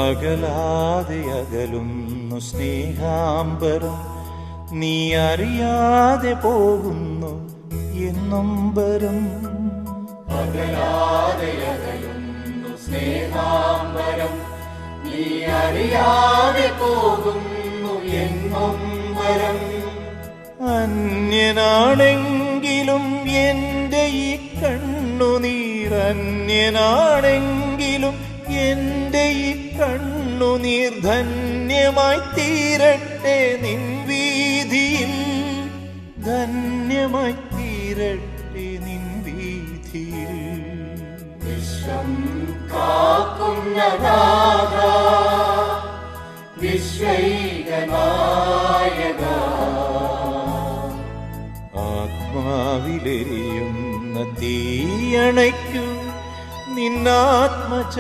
അകലാതെ അകലുന്നു സ്നേഹാംബരം, നീ അറിയാതെ പോകുന്നു എന്നൊമ്പരം. അകലാതെ അകലുന്നു സ്നേഹാംബരം, നീ അറിയാതെ പോകുന്നു എന്നൊമ്പരം. അന്യനാണെങ്കിലും എൻ്റെ ഈ കണ്ണുനീർ, അന്യനാണെങ്കിലും എൻ്റെ ഈ കണ്ണുനീർ ധന്യമായി തീരട്ടെ നിൻ വീതിയിൽ, ധന്യമായി തീരട്ടെ നിൻ വീതിയിൽ. വിശ്വം കാക്കുന്ന നാഥാ, വിശ്വൈകനായക, ആത്മാവിലെരിയുന്ന തീയണയ്ക്കു നിന്നാത്മചൈതന്യം